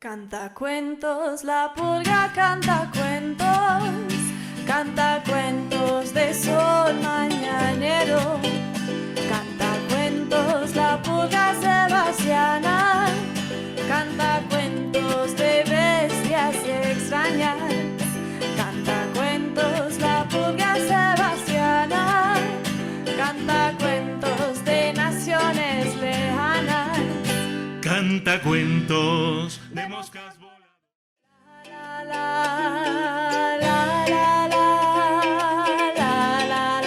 Canta cuentos, la pulga canta cuentos de sol mañanero. Canta cuentos, la pulga sebastiana, canta cuentos de bestias extrañas. Canta cuentos, la pulga sebastiana, canta cuentos de naciones lejanas. Canta cuentos de moscas voladoras. La, la, la, la, la, la, la, la,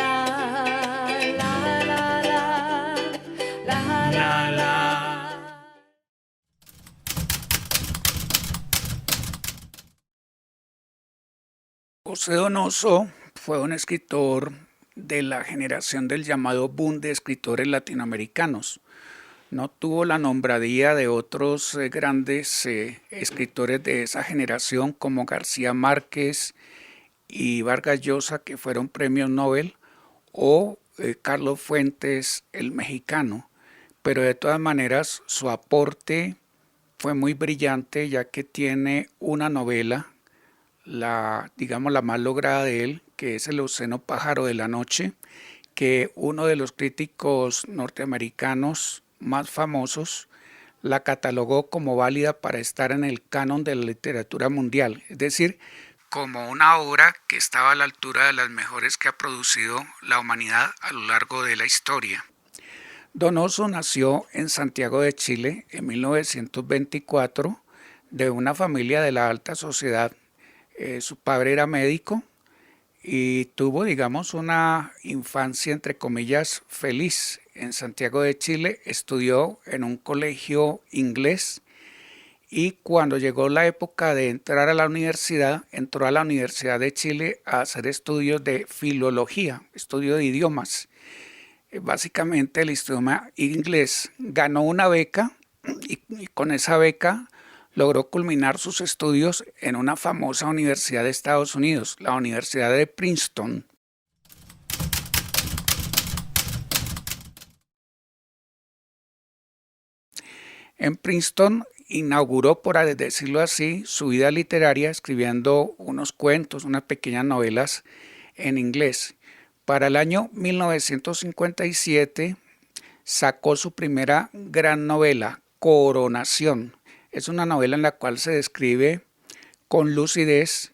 la, la, la. José Donoso fue un escritor de la generación del llamado boom de escritores latinoamericanos. No tuvo la nombradía de otros grandes escritores de esa generación como García Márquez y Vargas Llosa, que fueron premios Nobel, o Carlos Fuentes, el mexicano. Pero de todas maneras su aporte fue muy brillante, ya que tiene una novela, digamos la más lograda de él, que es El océano pájaro de la noche, que uno de los críticos norteamericanos más famosos la catalogó como válida para estar en el canon de la literatura mundial, es decir, como una obra que estaba a la altura de las mejores que ha producido la humanidad a lo largo de la historia. Donoso nació en Santiago de Chile en 1924 de una familia de la alta sociedad. Su padre era médico y tuvo, digamos, una infancia entre comillas feliz. En Santiago de Chile estudió en un colegio inglés y cuando llegó la época de entrar a la universidad, entró a la Universidad de Chile a hacer estudios de filología, estudio de idiomas. Básicamente el idioma inglés. Ganó una beca y con esa beca logró culminar sus estudios en una famosa universidad de Estados Unidos, la Universidad de Princeton. En Princeton inauguró, por decirlo así, su vida literaria escribiendo unos cuentos, unas pequeñas novelas en inglés. Para el año 1957 sacó su primera gran novela, Coronación. Es una novela en la cual se describe con lucidez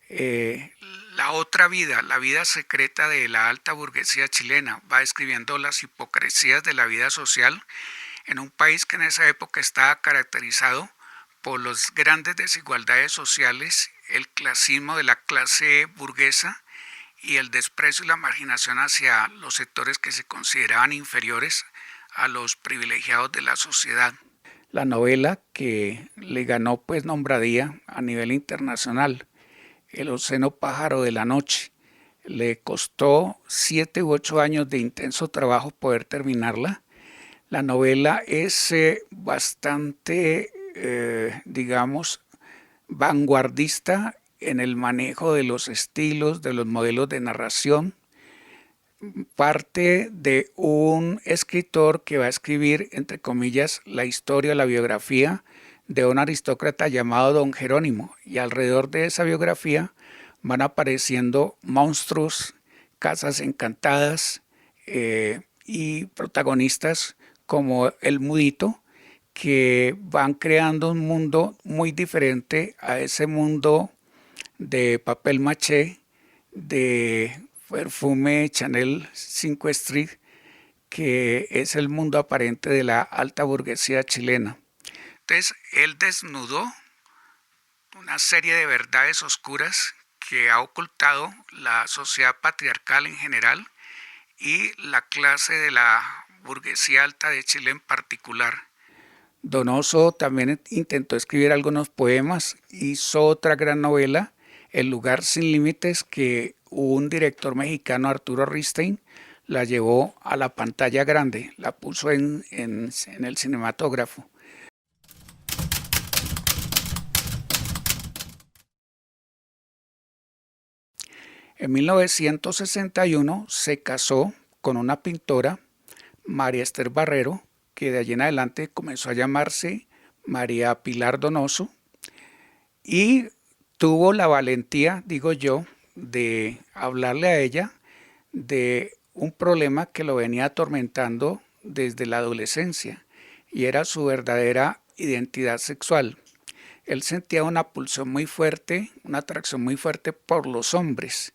la otra vida, la vida secreta de la alta burguesía chilena. Va describiendo las hipocresías de la vida social en un país que en esa época estaba caracterizado por las grandes desigualdades sociales, el clasismo de la clase burguesa y el desprecio y la marginación hacia los sectores que se consideraban inferiores a los privilegiados de la sociedad. La novela que le ganó pues nombradía a nivel internacional, El océano pájaro de la noche. Le costó 7 u 8 años de intenso trabajo poder terminarla. La novela es bastante, digamos, vanguardista en el manejo de los estilos, de los modelos de narración. Parte de un escritor que va a escribir, entre comillas, la historia, la biografía de un aristócrata llamado Don Jerónimo. Y alrededor de esa biografía van apareciendo monstruos, casas encantadas y protagonistas como el Mudito, que van creando un mundo muy diferente a ese mundo de papel maché, de perfume Chanel 5 Street, que es el mundo aparente de la alta burguesía chilena. Entonces, él desnudó una serie de verdades oscuras que ha ocultado la sociedad patriarcal en general y la clase de la burguesía alta de Chile en particular. Donoso también intentó escribir algunos poemas, hizo otra gran novela, El lugar sin límites, que un director mexicano, Arturo Ripstein, la llevó a la pantalla grande, la puso en el cinematógrafo. En 1961 se casó con una pintora, María Esther Barrero, que de allí en adelante comenzó a llamarse María Pilar Donoso, y tuvo la valentía, digo yo, de hablarle a ella de un problema que lo venía atormentando desde la adolescencia, y era su verdadera identidad sexual. Él sentía una pulsión muy fuerte, una atracción muy fuerte por los hombres,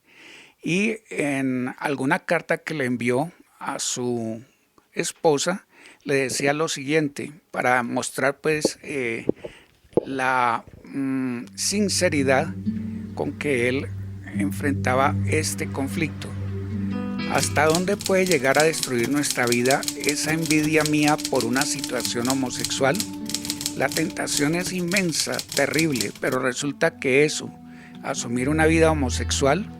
y en alguna carta que le envió a su esposa le decía lo siguiente para mostrar pues la sinceridad con que él enfrentaba este conflicto. ¿Hasta dónde puede llegar a destruir nuestra vida esa envidia mía por una situación homosexual? La tentación es inmensa, terrible, pero resulta que eso, asumir una vida homosexual,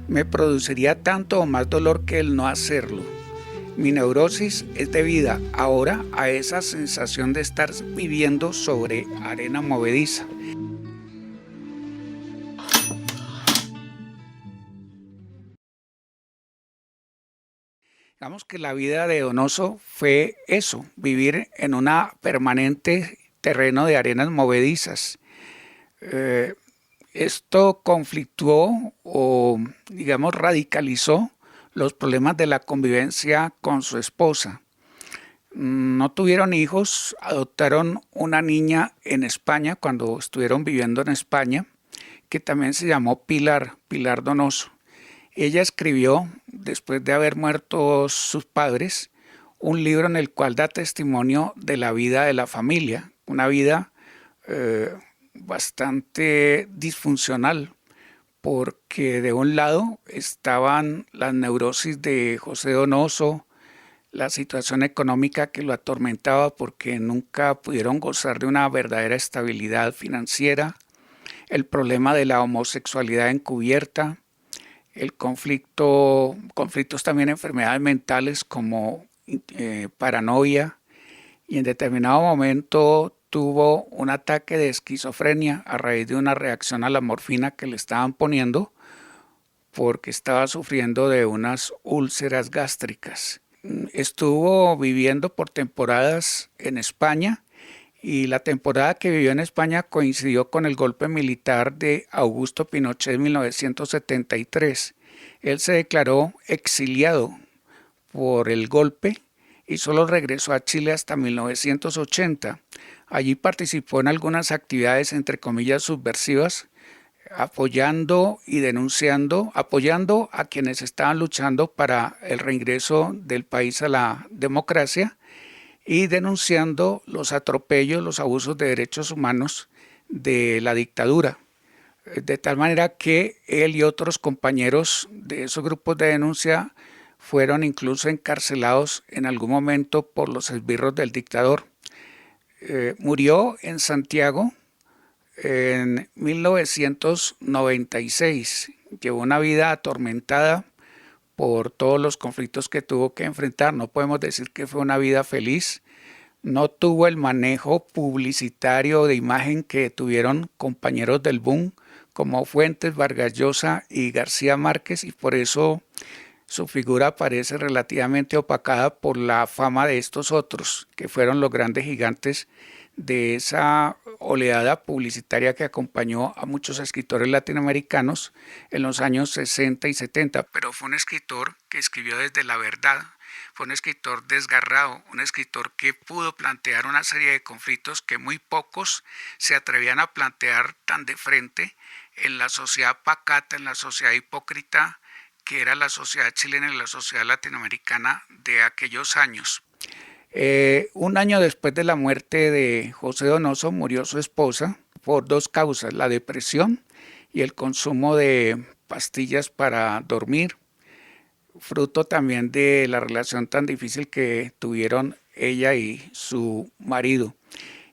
me produciría tanto o más dolor que el no hacerlo. Mi neurosis es debida ahora a esa sensación de estar viviendo sobre arena movediza. Digamos que la vida de Donoso fue eso, vivir en una permanente terreno de arenas movedizas. Esto conflictuó o, digamos, radicalizó los problemas de la convivencia con su esposa. No tuvieron hijos, adoptaron una niña en España cuando estuvieron viviendo en España, que también se llamó Pilar Donoso. Ella escribió, después de haber muerto sus padres, un libro en el cual da testimonio de la vida de la familia, una vida bastante disfuncional, porque de un lado estaban las neurosis de José Donoso, la situación económica que lo atormentaba porque nunca pudieron gozar de una verdadera estabilidad financiera, el problema de la homosexualidad encubierta, el conflictos también enfermedades mentales como paranoia, y en determinado momento tuvo un ataque de esquizofrenia a raíz de una reacción a la morfina que le estaban poniendo porque estaba sufriendo de unas úlceras gástricas. Estuvo viviendo por temporadas en España, y la temporada que vivió en España coincidió con el golpe militar de Augusto Pinochet en 1973. Él se declaró exiliado por el golpe y solo regresó a Chile hasta 1980. Allí participó en algunas actividades entre comillas subversivas, apoyando a quienes estaban luchando para el reingreso del país a la democracia y denunciando los atropellos, los abusos de derechos humanos de la dictadura. De tal manera que él y otros compañeros de esos grupos de denuncia fueron incluso encarcelados en algún momento por los esbirros del dictador. Murió en Santiago en 1996. Llevó una vida atormentada por todos los conflictos que tuvo que enfrentar. No podemos decir que fue una vida feliz. No tuvo el manejo publicitario de imagen que tuvieron compañeros del boom como Fuentes, Vargas Llosa y García Márquez, y por eso su figura parece relativamente opacada por la fama de estos otros, que fueron los grandes gigantes de esa oleada publicitaria que acompañó a muchos escritores latinoamericanos en los años 60 y 70, pero fue un escritor que escribió desde la verdad, fue un escritor desgarrado, un escritor que pudo plantear una serie de conflictos que muy pocos se atrevían a plantear tan de frente en la sociedad pacata, en la sociedad hipócrita que era la sociedad chilena y la sociedad latinoamericana de aquellos años. Un año después de la muerte de José Donoso murió su esposa por dos causas, la depresión y el consumo de pastillas para dormir, fruto también de la relación tan difícil que tuvieron ella y su marido.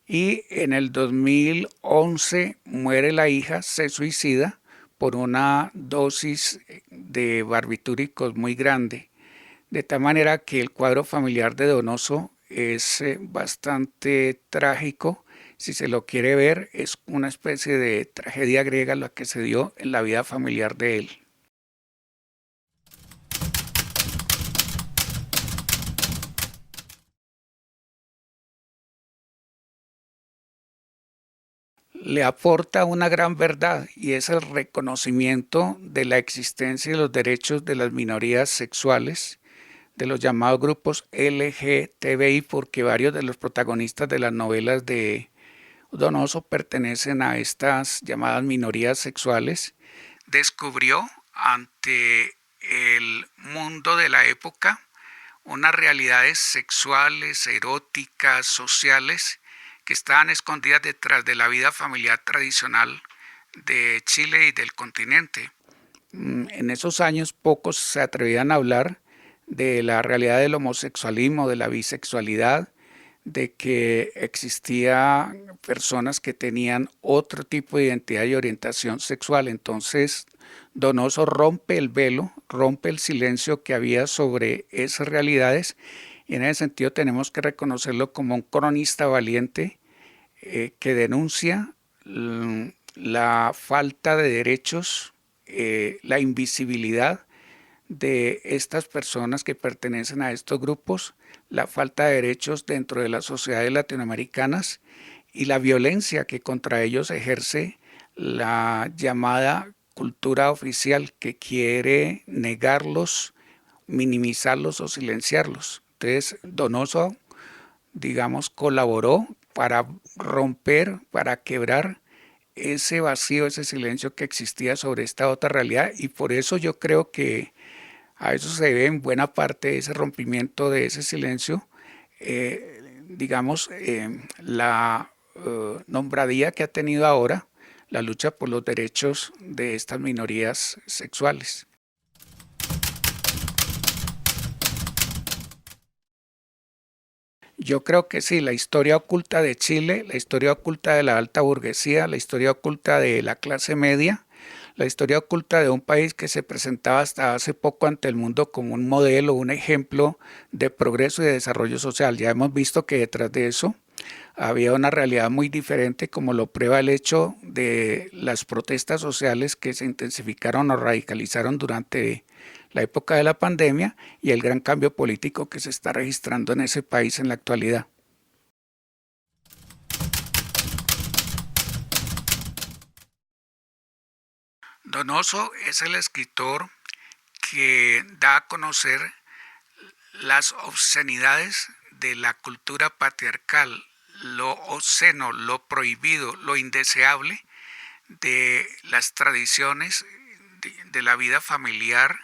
Y en el 2011 muere la hija, se suicida por una dosis de barbitúricos muy grande. De tal manera que el cuadro familiar de Donoso es bastante trágico. Si se lo quiere ver, es una especie de tragedia griega la que se dio en la vida familiar de él. le aporta una gran verdad y es el reconocimiento de la existencia y los derechos de las minorías sexuales, de los llamados grupos LGTBI, porque varios de los protagonistas de las novelas de Donoso pertenecen a estas llamadas minorías sexuales. Descubrió ante el mundo de la época unas realidades sexuales, eróticas, sociales, que estaban escondidas detrás de la vida familiar tradicional de Chile y del continente. En esos años pocos se atrevían a hablar de la realidad del homosexualismo, de la bisexualidad, de que existían personas que tenían otro tipo de identidad y orientación sexual. Entonces, Donoso rompe el velo, rompe el silencio que había sobre esas realidades, y en ese sentido tenemos que reconocerlo como un cronista valiente que denuncia la falta de derechos, la invisibilidad de estas personas que pertenecen a estos grupos, la falta de derechos dentro de las sociedades latinoamericanas y la violencia que contra ellos ejerce la llamada cultura oficial, que quiere negarlos, minimizarlos o silenciarlos. Entonces, Donoso, digamos, colaboró para romper, para quebrar ese vacío, ese silencio que existía sobre esta otra realidad, y por eso yo creo que a eso se debe en buena parte ese rompimiento de ese silencio, digamos, la nombradía que ha tenido ahora la lucha por los derechos de estas minorías sexuales. Yo creo que sí, la historia oculta de Chile, la historia oculta de la alta burguesía, la historia oculta de la clase media, la historia oculta de un país que se presentaba hasta hace poco ante el mundo como un modelo, un ejemplo de progreso y de desarrollo social. Ya hemos visto que detrás de eso había una realidad muy diferente, como lo prueba el hecho de las protestas sociales que se intensificaron o radicalizaron durante la época de la pandemia y el gran cambio político que se está registrando en ese país en la actualidad. Donoso es el escritor que da a conocer las obscenidades de la cultura patriarcal, lo obsceno, lo prohibido, lo indeseable de las tradiciones de la vida familiar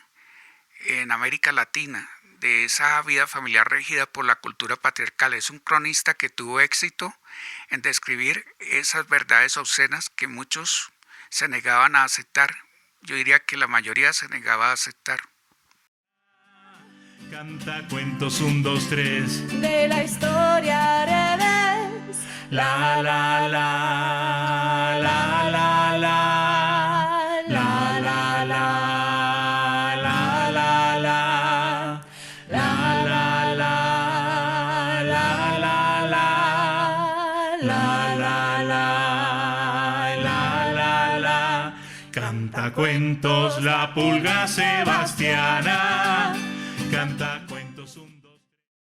en América Latina, de esa vida familiar regida por la cultura patriarcal. Es un cronista que tuvo éxito en describir esas verdades obscenas que muchos se negaban a aceptar. Yo diría que la mayoría se negaba a aceptar. Canta cuentos 1, 2, 3 de la historia revés. La la la la la la la la la la la la la la la la la. Canta cuentos la pulga sebastiana, canta